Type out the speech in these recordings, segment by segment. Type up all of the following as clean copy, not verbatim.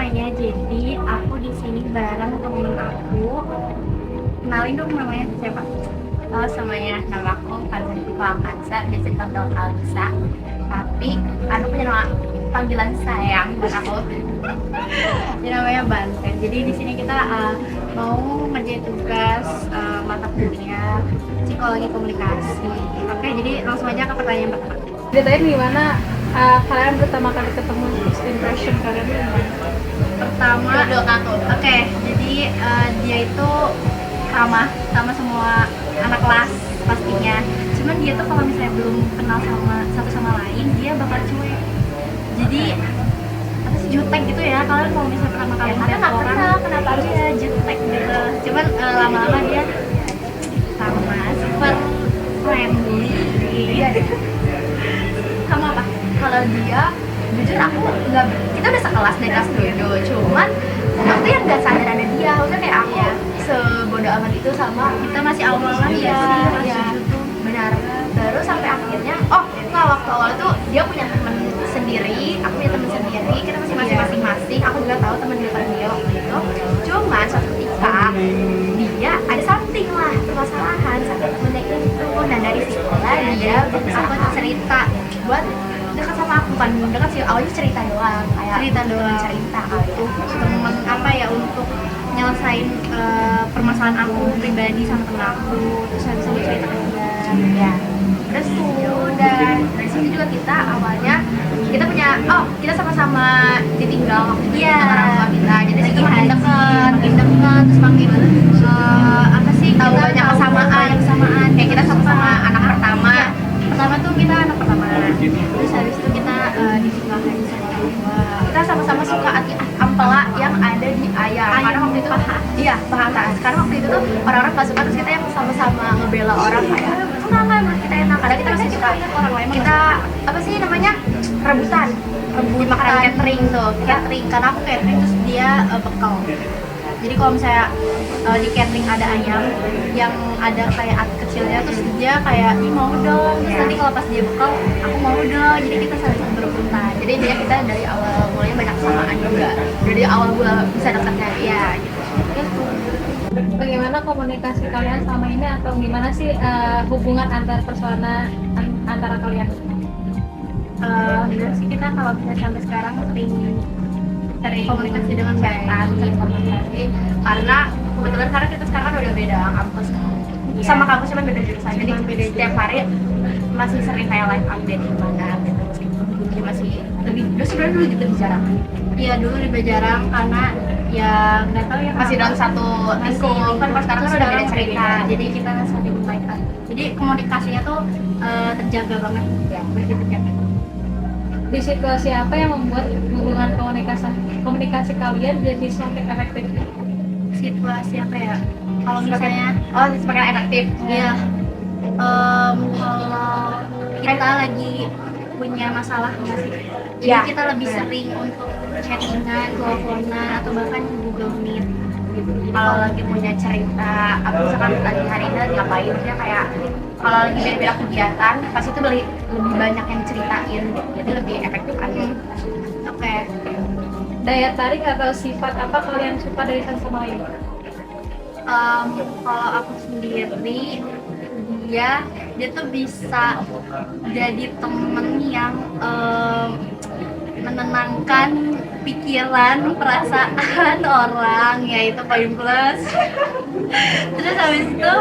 semuanya. Jadi aku di sini bareng temen aku. Kenalin dong namanya siapa? Halo semuanya, nama aku Kanza Kansa, biasa dipanggil Kalsa. Tapi aku punya nama panggilan sayang buat aku. Dia namanya Bante. Jadi di sini kita mau ngerjain tugas mata kuliah psikologi komunikasi. Oke, jadi langsung aja ke pertanyaan pertama. Ceritain gimana kalian pertama kali ketemu, first impression kalian tuh gimana? Pertama, oke, jadi dia itu ramah sama semua anak kelas pastinya. Cuman dia tuh kalau misalnya belum kenal sama satu sama lain, dia bakal cuek. Jadi apa sih, jutek gitu ya. Kalian kalau misalnya pertama kali Karena ngeliat nggak orang, kenal, kenapa iya jutek gitu. Cuman lama-lama dia sama super friendly. Iya deh. Sama apa? Kalau dia, jujur aku nggak, kita udah sekelas dari kelas 7, cuman waktu yang nggak sadar ada dia, maksudnya kayak aku sebodo amat itu sama Kita masih awal-awal iya, ya sih, kelas iya, 7 tuh. benar. Terus sampai akhirnya, oh nggak, waktu awal tuh dia punya temen sendiri, aku punya temen sendiri, kita masih masing-masing. Aku juga tahu temen dia waktu itu. Cuman suatu ketika dia ada something lah, permasalahan sama temennya itu. Nah dari situlah dia aku cerita buat dekat sama aku, kan dekat sih, awalnya cerita doang, kayak Cerita doang. cerita gitu. Temen apa ya, untuk nyelesain permasalahan aku pribadi sama temen aku, terus habis itu cerita ke dia. Ya, terus ya udah dari situ juga kita awalnya kita punya, kita sama-sama ditinggal waktu itu Iya. sama orang tua kita, jadi Lagi situ makin haji, deket, terus makin apa sih, Tahu kita banyak tahu kesamaan. kayak kita sama-sama anak pertama. Iya. Pertama tuh kita anak pertama, terus habis itu kita ditinggalkan sama orang tua. Kita sama-sama suka ati ampela yang ada di ayam, karena waktu itu iya paha atas, karena waktu itu tuh orang-orang nggak suka, terus kita yang sama-sama ngebela orang kayak enggak menurut kita enak, kadang kita masih suka orang lain kita apa sih namanya, rebutan di makanan catering tuh, catering, karena aku catering terus dia bekal. Jadi kalau misalnya di catering ada ayam yang ada kayak at kecilnya, terus dia kayak ih mau dong, terus nanti kalau pas dia bekal aku mau dong, jadi kita saling berebutan. Jadi dia kita dari awal mulanya banyak kesamaan juga, dari awal gua bisa dekatnya dia gitu. Bagaimana komunikasi kalian selama ini, atau gimana sih hubungan antar persona antara kalian? Bener sih, kita kalau bisa sampai sekarang sering komunikasi dengan baik, sering komunikasi. Karena kebetulan karena kita sekarang kan udah beda kampus, sama kampus cuma beda jurusan, jadi setiap hari masih sering kayak live update gimana gitu. Jadi masih lebih, sebenarnya dulu lebih jarang. Iya, dulu lebih jarang karena ya nggak tahu ya, Masih dalam satu lingkup, kan pas sekarang kan udah beda cerita. jadi kita saling membaikan. Jadi komunikasinya tuh terjaga banget ya, begitu terjaga. Di situasi apa yang membuat hubungan komunikasi kalian jadi semakin efektif? Situasi apa ya? Kalau misalnya Semakin efektif. iya, kalau kita lagi punya masalah nggak sih? Jadi Iya. kita lebih sering untuk chattingan, teleponan, atau bahkan Google Meet gitu. Jadi Kalau lagi punya cerita, apa misalkan lagi hari ini lagi ngapain, dia kayak kalau lagi beda-beda kegiatan, pas itu lebih banyak yang ceritain, jadi lebih efektif aja. oke. Daya tarik atau sifat apa kalian suka dari satu sama lain? Kalau aku sendiri, dia tuh bisa jadi temen yang menenangkan pikiran, perasaan orang, yaitu poin plus. Terus habis itu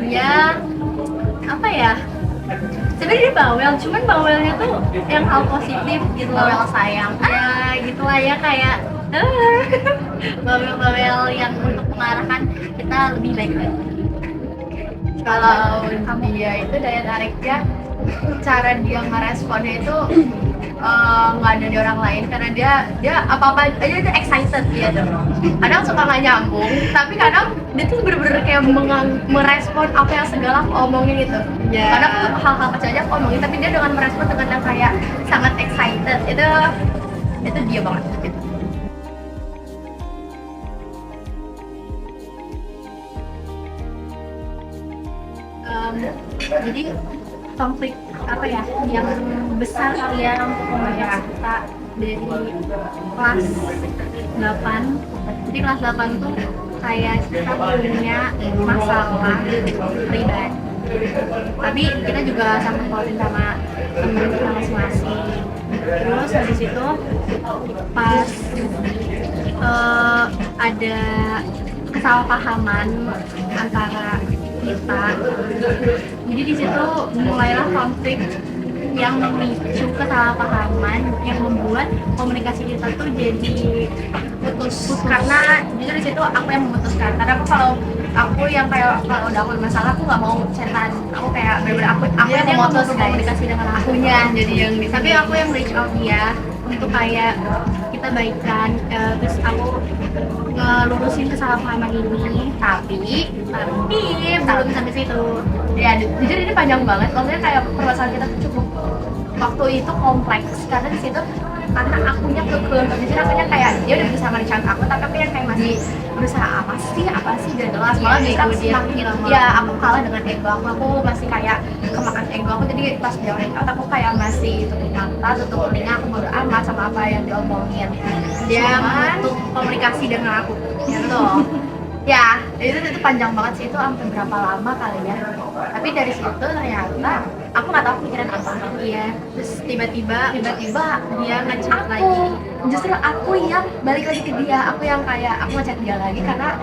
dia apa ya? Sebenarnya dia bawel, cuman bawelnya tuh yang hal positif gitu loh. Bawel sayang. Ya gitulah ya, kayak bawel-bawel yang untuk mengarahkan kita lebih baik lagi. Kalau dia itu daya tariknya, cara dia ngeresponnya itu nggak ada di orang lain, karena dia apa-apa aja itu excited dia tuh. Kadang suka nggak nyambung, tapi kadang dia tuh bener-bener kayak merespon apa yang segala aku omongin gitu. Ya. Kadang tuh hal-hal kecil aja aku omongin, tapi dia dengan merespon dengan yang kayak sangat excited. Itu dia banget gitu. Jadi konflik apa ya yang besar kali ya untuk komunikasi kita dari kelas 8. Jadi kelas 8 tuh kayak kita punya masalah pribadi, tapi kita juga sama ngobrolin sama temen kita masing-masing. Terus habis itu pas ada kesalahpahaman antara kita, jadi di situ mulailah konflik yang memicu kesalahpahaman yang membuat komunikasi kita tuh jadi putus. Karena jujur di situ aku yang memutuskan, karena kalau aku yang kayak kalau udah aku masalah aku nggak mau chatan, aku kayak bener-bener aku yang memutus komunikasi dengan akunya, jadi yang tapi aku yang reach out dia untuk kayak kita baikan, terus aku ngelurusin kesalahpahaman ini, tapi belum sampai situ. Ya jujur ini panjang banget, maksudnya kayak permasalahan kita tuh cukup waktu itu kompleks, karena di situ karena akunya kekeh, jadi akunya kayak dia udah berusaha merencanakan aku, tapi aku yang kayak masih berusaha apa sih gak jelas, malah bisa semakin ya aku kalah dengan ego aku masih kayak kemakan ego aku, jadi pas dia reach aku kayak masih tutup mata, tutup telinga, aku bodo amat sama apa yang diomongin. Dia menutup komunikasi dengan aku gitu. Ya, itu panjang banget sih, itu sampai berapa lama kali ya. Tapi dari situ ternyata aku nggak tahu pikiran apa. Iya. Terus tiba-tiba dia ngechat lagi. Justru aku yang balik lagi ke dia, aku yang kayak aku ngechat dia lagi karena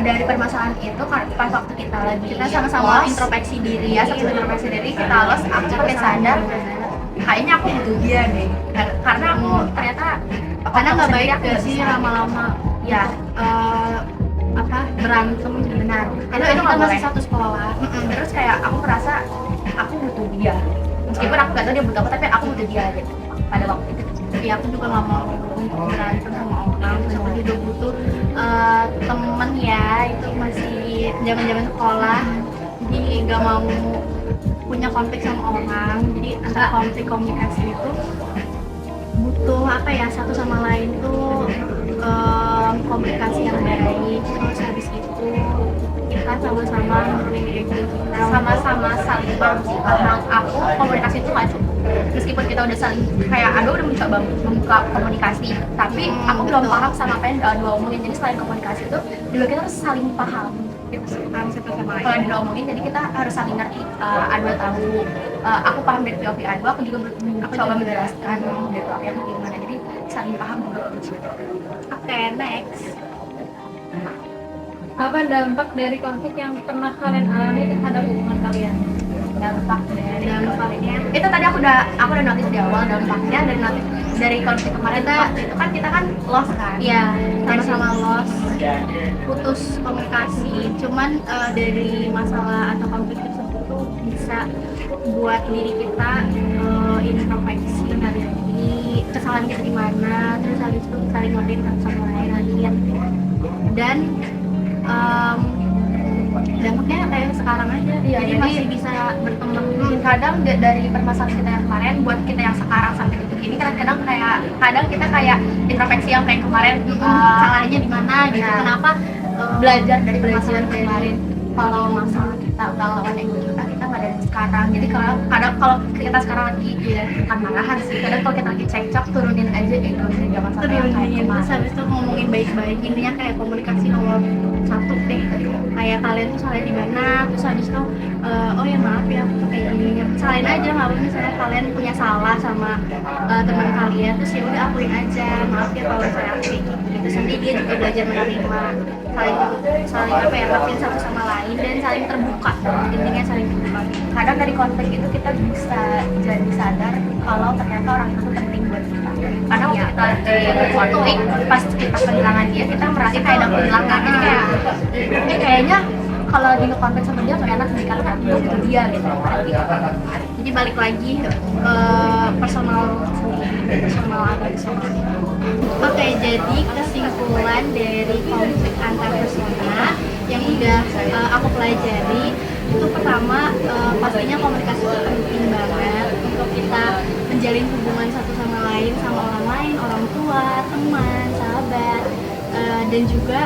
dari permasalahan itu pas waktu kita sama-sama introspeksi diri ya, sama introspeksi diri kita los, aku sampai sadar kayaknya aku butuh dia deh. Karena aku ternyata karena nggak baik gak sih lama-lama ya berantem benar. Itu kita masih satu sekolah. Terus kayak aku merasa aku butuh dia. Meskipun aku gak tahu dia butuh apa, tapi aku butuh dia gitu pada waktu itu. Tapi aku juga gak mau berantem sama orang. Terus aku juga butuh temen ya, itu masih zaman sekolah. Jadi gak mau punya konflik sama orang. Jadi antara konflik komunikasi itu butuh apa ya, satu sama lain tuh komunikasi yang baik. Terus habis itu kita sama-sama sama-sama saling paham. Aku komunikasi itu nggak cukup, meskipun kita udah saling kayak udah mencoba membuka komunikasi, tapi aku belum paham sama apa yang dia omongin. Jadi selain komunikasi itu juga kita harus saling paham satu sama lain. Kalau dia omongin, jadi kita harus saling ngerti. Adu tahu, aku paham dari POV Adu, aku juga coba menjelaskan dari POV aku gimana, jadi saling paham dulu. Oke, next. Apa dampak dari konflik yang pernah kalian alami terhadap hubungan kalian? Dampaknya itu tadi aku udah notice di awal dampaknya, dan notice dari konflik kemarin itu kan kita kan lost kan, iya, sama-sama lost, putus komunikasi. Cuman dari masalah atau konflik tersebut tuh bisa buat diri kita introspeksi dari kesalahan kita di mana, terus habis itu saling ngertiin satu sama lain lagi, dan dampaknya kayak sekarang aja ya, jadi masih bisa berteman. Kadang dari permasalahan kita yang kemarin buat kita yang sekarang sampai detik ini, kadang kita kayak introspeksi yang kayak kemarin, salahnya di mana gitu, kenapa belajar dari permasalahan kemarin. Kalau masalah kita udah lawan ego kita nggak dari sekarang. Jadi kadang kalau kita sekarang lagi bukan marahan sih, kadang kalau kita lagi cekcok, turunin aja ego, jangan sampai yang kayak kemarin. Terus habis itu ngomongin baik-baik, intinya kayak komunikasi nomor 1 deh. Kayak kalian tuh salah di mana, terus habis itu oh ya maaf ya aku tuh kayak gini, salahin aja. Nggak apa, misalnya kalian punya salah sama teman kalian, terus ya udah akuin aja, maaf ya kalau saya kayak gitu. Terus nanti dia juga belajar menerima, saling apa ya, ngertiin satu sama lain, dan saling terbuka. Intinya saling terbuka. Kadang dari konflik itu kita bisa jadi sadar kalau ternyata orang itu penting buat kita. Karena waktu kita lagi konflik, pas kita kehilangan dia, kita merasa kayak ada kehilangan. Jadi kayak kayaknya kalau lagi nge-konflik sama dia tuh enak nih, karena aku butuh dia gitu. Jadi balik lagi personal sendiri. Oke, jadi kesimpulan dari konflik antar persona yang udah aku pelajari itu, pertama pastinya komunikasi itu penting banget untuk kita menjalin hubungan satu sama lain, sama orang lain, orang tua, teman, sahabat, dan juga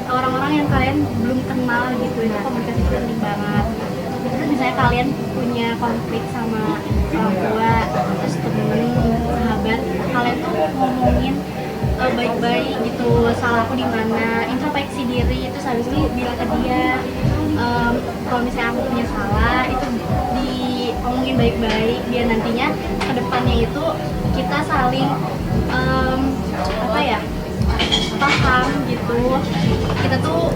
orang-orang yang kalian belum kenal gitu. Itu komunikasi itu penting banget. Terus misalnya kalian punya konflik sama orang tua, terus temen, sahabat, ngomongin baik-baik gitu, salah aku di mana, introspeksi diri, terus habis itu bilang ke dia kalau misalnya aku punya salah itu diomongin baik-baik biar nantinya kedepannya itu kita saling apa ya, paham gitu. Kita tuh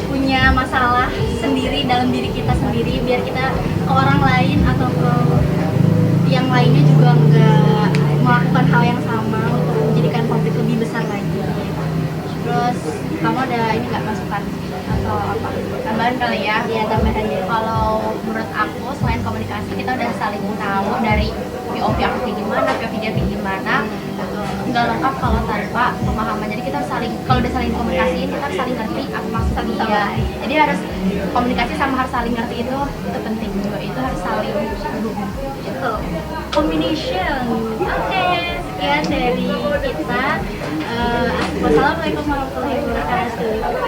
punya masalah sendiri dalam diri kita sendiri, biar kita ke orang lain atau ke yang lainnya juga nggak melakukan hal yang sama untuk menjadikan konflik lebih besar lagi. Terus kamu ada ini nggak masukan atau apa tambahan kali ya? Iya, tambahan. Jadi kalau menurut aku selain komunikasi kita udah saling tahu dari POV aku kayak gimana, POV dia kayak gimana, nggak lengkap kalau tanpa pemahaman. Jadi kita harus saling, kalau udah saling komunikasi kita harus saling ngerti apa maksud dia. Jadi harus komunikasi sama harus saling ngerti, itu penting juga, itu harus saling dukung. Itu combination. Oke, sekian dari kita. Wassalamualaikum warahmatullahi wabarakatuh.